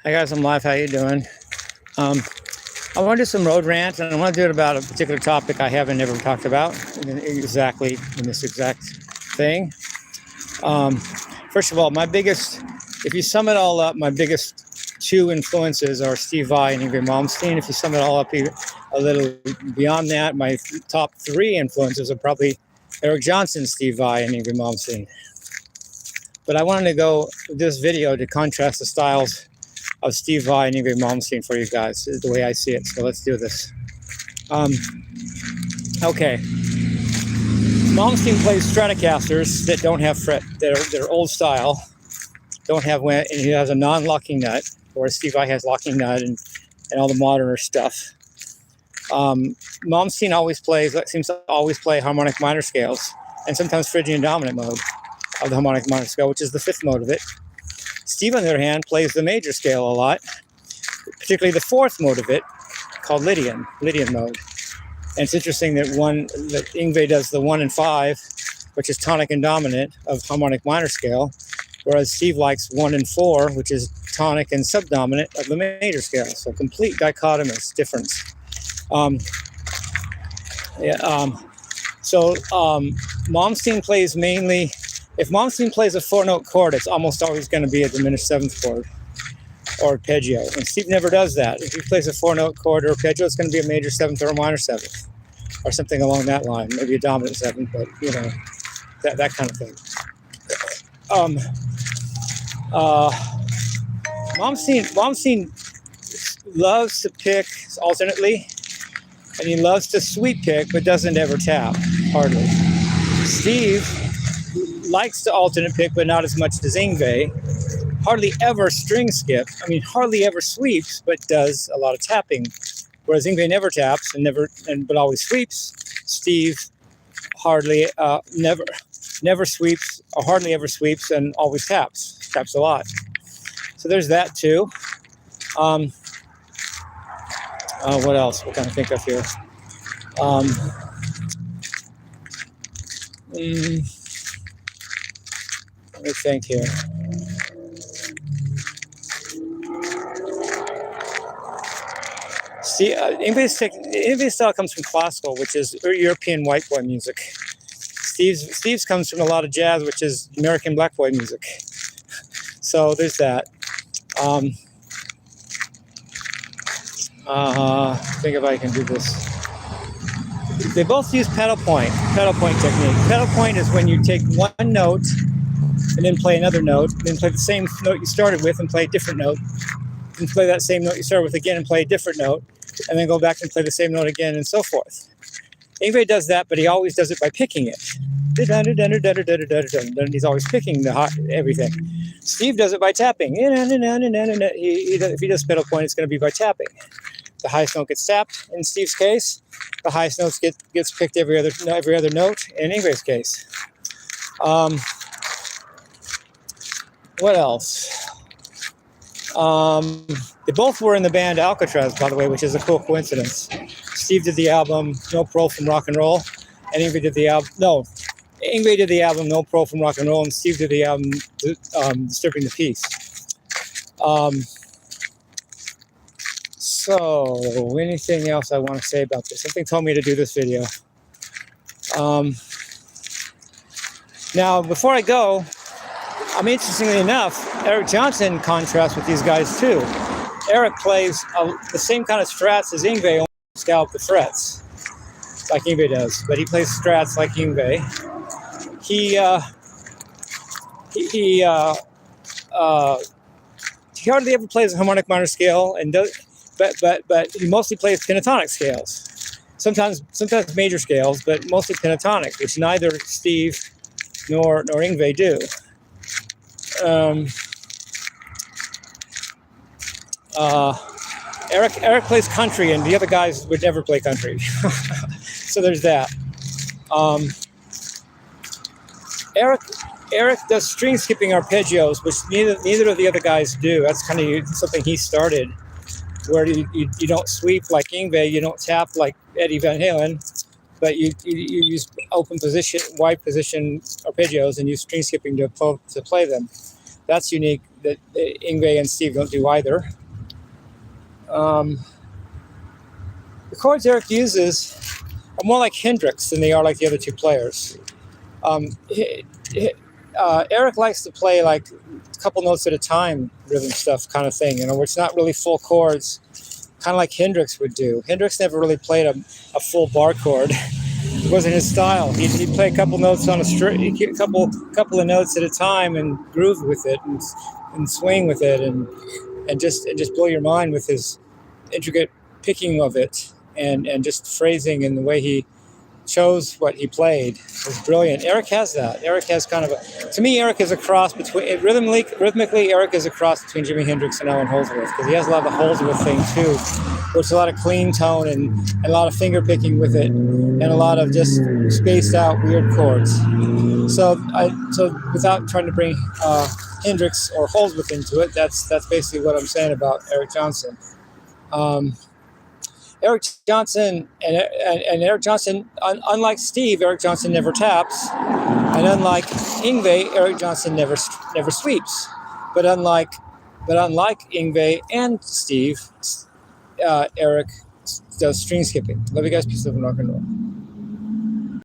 Hi guys, I'm live. How you doing? I want to do some road rant, and I want to do it about a particular topic I haven't ever talked about exactly in this exact thing. First of all, if you sum it all up, my biggest two influences are Steve Vai and Ingrid Malmsteen. If you sum it all up a little beyond that, my top three influences are probably Eric Johnson, Steve Vai, and Ingrid Malmsteen. But I wanted to go with this video to contrast the styles of Steve Vai and Ingrid Malmsteen for you guys, the way I see it. So let's do this. Okay. Malmsteen plays Stratocasters that don't have fret, they're old style, don't have, and he has a non-locking nut, whereas Steve Vai has locking nut and all the moderner stuff. Malmsteen seems to always play harmonic minor scales, and sometimes Phrygian dominant mode of the harmonic minor scale, which is the fifth mode of it. Steve, on the other hand, plays the major scale a lot, particularly the fourth mode of it, called Lydian mode. And it's interesting that Yngwie does the 1 and 5, which is tonic and dominant of harmonic minor scale, whereas Steve likes 1 and 4, which is tonic and subdominant of the major scale. So complete dichotomous difference. Malmsteen plays mainly. If Malmsteen plays a 4-note chord, it's almost always going to be a diminished 7th chord or arpeggio. And Steve never does that. If he plays a 4-note chord or arpeggio, it's going to be a major 7th or a minor 7th or something along that line. Maybe a dominant 7th, but that kind of thing. Malmsteen loves to pick alternately, and he loves to sweep pick, but doesn't ever tap, hardly. Steve likes to alternate pick, but not as much as Yngwie. Hardly ever string skip. Hardly ever sweeps, but does a lot of tapping. Whereas Yngwie never taps but always sweeps. Steve never sweeps, or hardly ever sweeps, and always taps. Taps a lot. So there's that too. What else? What can I think of here? Let me think here. See, Yngwie's style comes from classical, which is European white boy music. Steve's comes from a lot of jazz, which is American black boy music. So there's that. Think if I can do this. They both use pedal point technique. Pedal point is when you take one note and then play another note, then play the same note you started with and play a different note, and play that same note you started with again and play a different note, and then go back and play the same note again, and so forth. Yngwie does that, but he always does it by picking it. He's always picking everything. Steve does it by tapping. If he does pedal point, it's going to be by tapping. The highest note gets tapped in Steve's case. The highest note gets picked every other note in Yngwie's case. What else? They both were in the band Alcatraz, by the way, which is a cool coincidence. Steve did the album No Pro from Rock and Roll, and Yngwie did the album. No, Yngwie did the album No Pro from Rock and Roll, and Steve did the album Disturbing the Peace. So, anything else I want to say about this? Something told me to do this video. Now, before I go, interestingly enough, Eric Johnson contrasts with these guys too. Eric plays the same kind of strats as Yngwie, only scallop the frets, like Yngwie does. But he plays strats like Yngwie. He hardly ever plays a harmonic minor scale, but he mostly plays pentatonic scales. Sometimes major scales, but mostly pentatonic, which neither Steve nor Yngwie do. Eric plays country, and the other guys would never play country. So there's that. Eric does string skipping arpeggios, which neither of the other guys do. That's kind of something he started, where you don't sweep like Yngwie, you don't tap like Eddie Van Halen, but you use open position, wide position arpeggios, and use string skipping to play them. That's unique. that Yngwie and Steve don't do either. The chords Eric uses are more like Hendrix than they are like the other two players. Eric likes to play like a couple notes at a time, rhythm stuff kind of thing, where it's not really full chords, kind of like Hendrix would do. Hendrix never really played a full bar chord. It wasn't his style. He'd play a couple notes on a string, a couple of notes at a time, and groove with it, and swing with it, and just blow your mind with his intricate picking of it, and just phrasing and the way he chose what he played was brilliant. Eric has that. Eric has kind of to me, Eric is a cross between, rhythmically, Eric is a cross between Jimi Hendrix and Allen Holdsworth, because he has a lot of the Holdsworth thing too, which is a lot of clean tone and a lot of finger picking with it, and a lot of just spaced out weird chords. So without trying to bring Hendrix or Holdsworth into it, that's basically what I'm saying about Eric Johnson. Eric Johnson and Eric Johnson, unlike Steve, Eric Johnson never taps, and unlike Yngwie, Eric Johnson never sweeps. But unlike Yngwie and Steve, Eric does string skipping. Love you guys. Peace, love, and rock and roll.